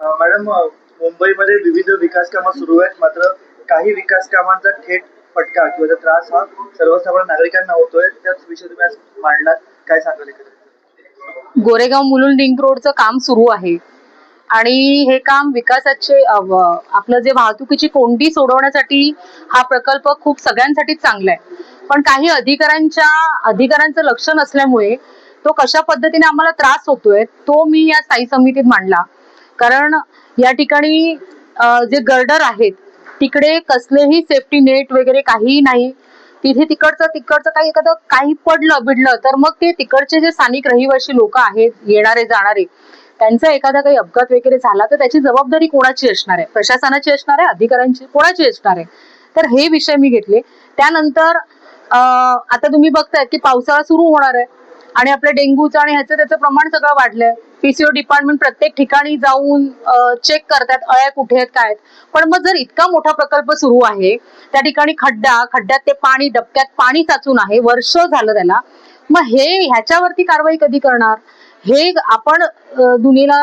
Madam, मुंबईमध्ये विविध विकास कामं सुरू आहेत. मात्र काही विकास कामांचा थेट फटका किंवा त्रास हा सर्वसामान्य नागरिकांना होतोय. त्याच विषयी तुम्ही आज मांडलात. काय सांगाल एकंदरीत? गोरेगाव मुलुंड लिंक रोडचं काम सुरू आहे आणि हे काम विकासाचे आपलं जे वाहतुकीची कोंडी सोडवण्यासाठी हा प्रकल्प खूप सगळ्यांसाठीच चांगला आहे. पण काही अधिकाऱ्यांचं लक्ष नसल्यामुळे तो कशा पद्धतीने आम्हाला त्रास होतोय तो मी या स्थायी समितीत मांडला. कारण या ठिकाणी जे गर्डर आहेत तिकडे कसलेही सेफ्टी नेट वगैरे काहीही नाही. तिथे तिकडचं काही पडलं बिडलं तर मग ते तिकडचे जे स्थानिक रहिवासी लोक आहेत येणारे जाणारे त्यांचा एखादा काही अपघात वगैरे झाला तर त्याची जबाबदारी कोणाची असणार आहे? प्रशासनाची असणार आहे? अधिकाऱ्यांची कोणाची असणार आहे? तर हे विषय मी घेतले. त्यानंतर आता तुम्ही बघताय की पावसाळा सुरू होणार आहे आणि आपल्या डेंग्यूचं आणि त्याचं प्रमाण सगळं वाढलंय. पीसीओ डिपार्टमेंट प्रत्येक ठिकाणी जाऊन चेक करतात अळ्या कुठे आहेत काय आहेत. पण मग जर इतका मोठा प्रकल्प सुरू आहे त्या ठिकाणी खड्ड्यात ते पाणी डबक्यात पाणी साचून आहे वर्ष झालं त्याला, मग ह्याच्यावरती कारवाई कधी करणार? हे आपण दुनियेला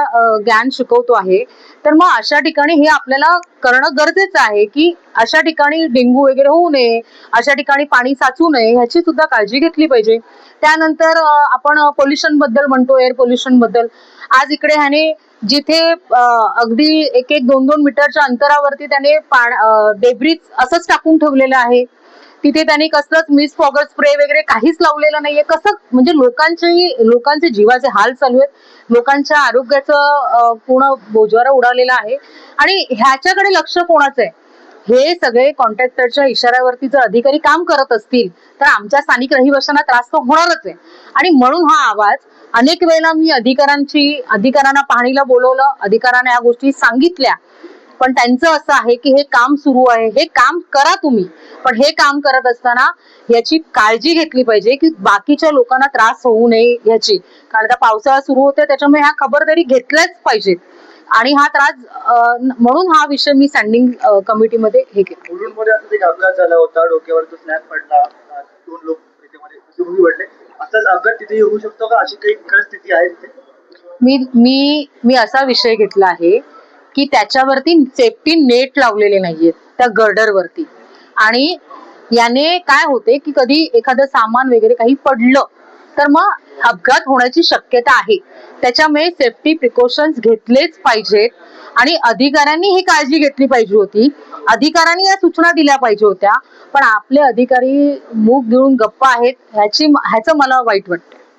ज्ञान शिकवतो आहे. तर मग अशा ठिकाणी हे आपल्याला करणं गरजेचं आहे की अशा ठिकाणी डेंग्यू वगैरे होऊ नये, अशा ठिकाणी पाणी साचू नये ह्याची सुद्धा काळजी घेतली पाहिजे. त्यानंतर आपण पोल्युशन बद्दल म्हणतो, एअर पोल्युशन बद्दल. आज इकडे ह्याने जिथे अगदी 1-2 मीटरच्या अंतरावरती त्याने डेब्रिज असंच टाकून ठेवलेलं आहे. तिथे त्यांनी कसलंच मिस फॉगर स्प्रे वगैरे काहीच लावलेलं नाहीये. कसं म्हणजे लोकांचे जीवाचे हाल चालू आहेत, लोकांच्या आरोग्याचं पूर्ण बोजवारा उडालेला आहे. आणि ह्याच्याकडे लक्ष कोणाचं आहे? हे सगळे कॉन्ट्रॅक्टरच्या इशाऱ्यावरती जर अधिकारी काम करत असतील तर आमच्या स्थानिक रहिवाशांना त्रास तर होणारच आहे. आणि म्हणून हा आवाज अनेक वेळेला मी अधिकाऱ्यांना पाहणीला बोलवलं, अधिकाऱ्यांना या गोष्टी सांगितल्या. पण त्यांचं असं आहे की हे काम सुरू आहे, हे काम करा तुम्ही, पण हे काम करत असताना याची काळजी घेतली पाहिजे की बाकीच्या लोकांना त्रास होऊ नये याची. कारण आता पावसाळा सुरू होते त्याच्यामुळे ह्या खबरदारी घेतल्याच पाहिजेत. आणि हा त्रास म्हणून हा विषय मी स्टँडिंग कमिटीमध्ये हे केला. मुलुंडमध्ये असाच एक अपघात झाला होता. डोक्यावर तो स्लॅब पडला. 2 लोक त्याच्यामध्ये मृत्यूमुखी पडले. असाच अपघात तिथेही होऊ शकतो का? अशी काही परिस्थिती आहे तिथे? मी असा विषय घेतला आहे की त्याच्यावरती सेफ्टी नेट लावलेले नाहीयेत त्या गर्डरवरती. आणि याने काय होते की कधी एखादं सामान वगैरे काही पडलं तर मग अपघात होण्याची शक्यता आहे. त्याच्यामुळे सेफ्टी प्रिकॉशन्स घेतलेच पाहिजेत आणि अधिकाऱ्यांनी ही काळजी घेतली पाहिजे होती. अधिकाऱ्यांनी या सूचना दिल्या पाहिजे होत्या. पण आपले अधिकारी मूग गिळून गप्पा आहेत ह्याचं मला वाईट वाटतं.